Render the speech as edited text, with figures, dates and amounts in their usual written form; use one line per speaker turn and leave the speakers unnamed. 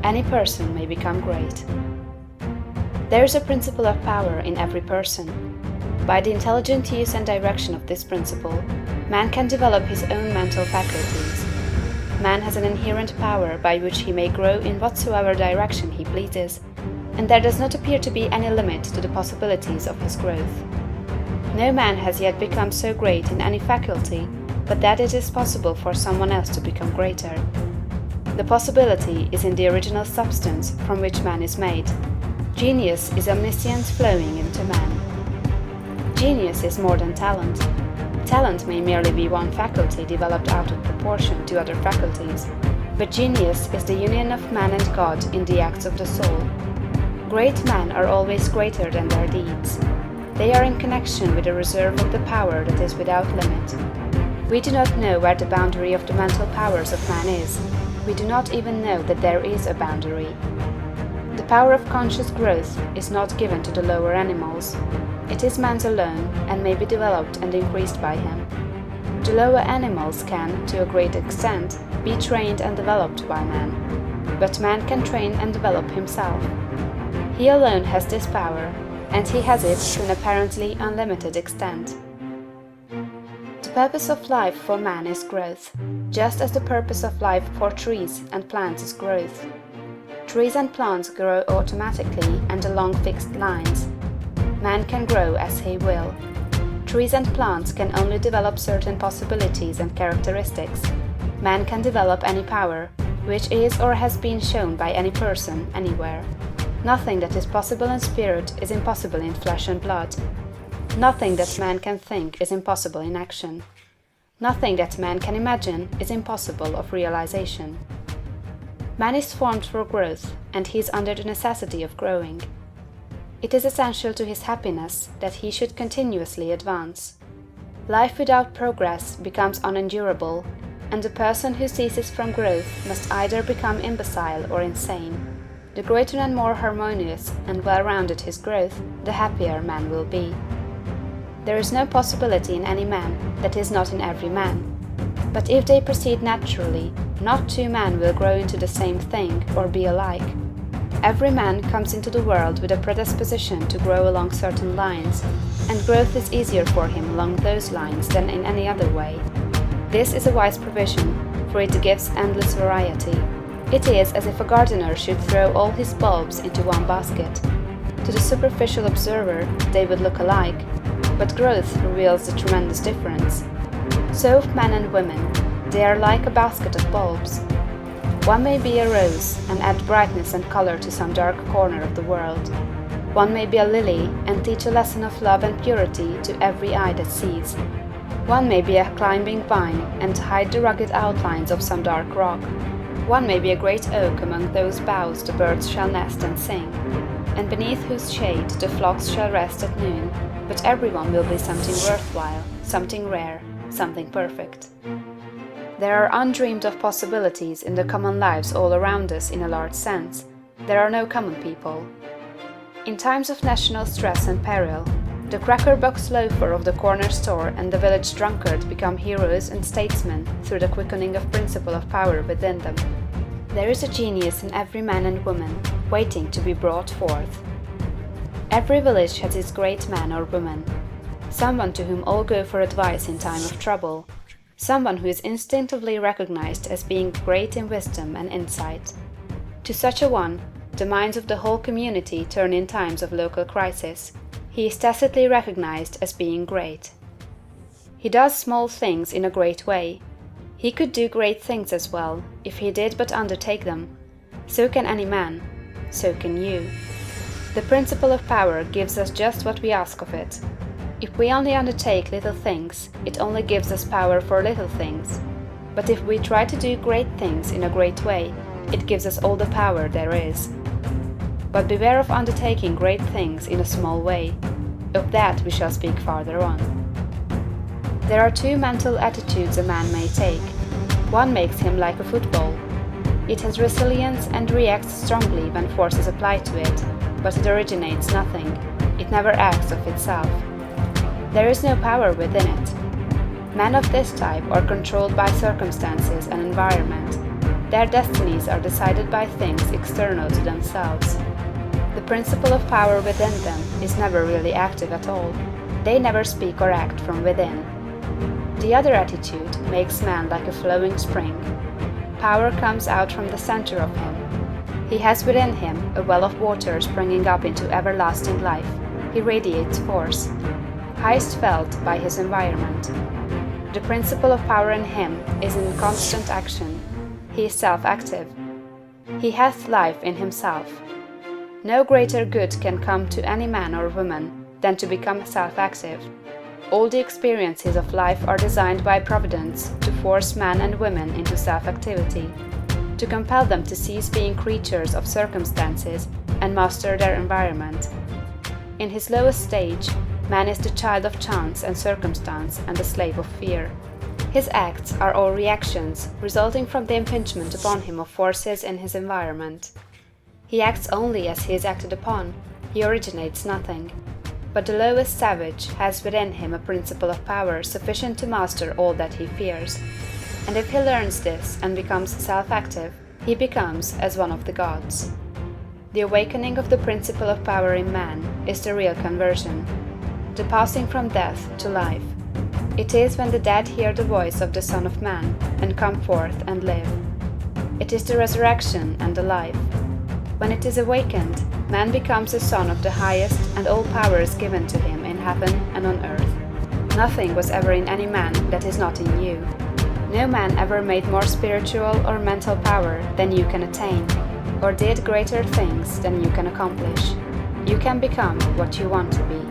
any person may become great. There is a principle of power in every person. By the intelligent use and direction of this principle, man can develop his own mental faculties. Man has an inherent power by which he may grow in whatsoever direction he pleases, and there does not appear to be any limit to the possibilities of his growth. No man has yet become so great in any faculty but that it is possible for someone else to become greater. The possibility is in the original substance from which man is made. Genius is omniscience flowing into man. Genius is more than talent. Talent may merely be one faculty developed out of proportion to other faculties, but genius is the union of man and God in the acts of the soul. Great men are always greater than their deeds. They are in connection with a reserve of the power that is without limit. We do not know where the boundary of the mental powers of man is. We do not even know that there is a boundary. The power of conscious growth is not given to the lower animals. It is man's alone, and may be developed and increased by him. The lower animals can, to a great extent, be trained and developed by man. But man can train and develop himself. He alone has this power, and he has it to an apparently unlimited extent. The purpose of life for man is growth, just as the purpose of life for trees and plants is growth. Trees and plants grow automatically and along fixed lines. Man can grow as he will. Trees and plants can only develop certain possibilities and characteristics. Man can develop any power, which is or has been shown by any person, anywhere. Nothing that is possible in spirit is impossible in flesh and blood. Nothing that man can think is impossible in action. Nothing that man can imagine is impossible of realization. Man is formed for growth, and he is under the necessity of growing. It is essential to his happiness that he should continuously advance. Life without progress becomes unendurable, and the person who ceases from growth must either become imbecile or insane. The greater and more harmonious and well-rounded his growth, the happier man will be. There is no possibility in any man that is not in every man. But if they proceed naturally, not two men will grow into the same thing or be alike. Every man comes into the world with a predisposition to grow along certain lines, and growth is easier for him along those lines than in any other way. This is a wise provision, for it gives endless variety. It is as if a gardener should throw all his bulbs into one basket. To the superficial observer, they would look alike, but growth reveals the tremendous difference. So of men and women, they are like a basket of bulbs. One may be a rose and add brightness and color to some dark corner of the world. One may be a lily and teach a lesson of love and purity to every eye that sees. One may be a climbing vine and hide the rugged outlines of some dark rock. One may be a great oak among whose boughs the birds shall nest and sing, and beneath whose shade the flocks shall rest at noon, but everyone will be something worthwhile, something rare, something perfect. There are undreamed of possibilities in the common lives all around us in a large sense. There are no common people. In times of national stress and peril, the cracker-box loafer of the corner store and the village drunkard become heroes and statesmen through the quickening of principle of power within them. There is a genius in every man and woman, waiting to be brought forth. Every village has its great man or woman, someone to whom all go for advice in time of trouble, someone who is instinctively recognized as being great in wisdom and insight. To such a one, the minds of the whole community turn in times of local crisis. He is tacitly recognized as being great. He does small things in a great way. He could do great things as well, if he did but undertake them. So can any man. So can you. The principle of power gives us just what we ask of it. If we only undertake little things, it only gives us power for little things. But if we try to do great things in a great way, it gives us all the power there is. But beware of undertaking great things in a small way. Of that we shall speak farther on. There are two mental attitudes a man may take. One makes him like a football. It has resilience and reacts strongly when force is applied to it, but it originates nothing. It never acts of itself. There is no power within it. Men of this type are controlled by circumstances and environment. Their destinies are decided by things external to themselves. The principle of power within them is never really active at all. They never speak or act from within. The other attitude makes man like a flowing spring. Power comes out from the center of him. He has within him a well of water springing up into everlasting life. He radiates force, highest felt by his environment. The principle of power in him is in constant action. He is self-active. He hath life in himself. No greater good can come to any man or woman than to become self-active. All the experiences of life are designed by Providence to force men and women into self-activity, to compel them to cease being creatures of circumstances and master their environment. In his lowest stage, man is the child of chance and circumstance and the slave of fear. His acts are all reactions resulting from the impingement upon him of forces in his environment. He acts only as he is acted upon, he originates nothing. But the lowest savage has within him a principle of power sufficient to master all that he fears. And if he learns this and becomes self-active, he becomes as one of the gods. The awakening of the principle of power in man is the real conversion, the passing from death to life. It is when the dead hear the voice of the Son of Man and come forth and live. It is the resurrection and the life. When it is awakened, man becomes a son of the highest, and all power is given to him in heaven and on earth. Nothing was ever in any man that is not in you. No man ever made more spiritual or mental power than you can attain, or did greater things than you can accomplish. You can become what you want to be.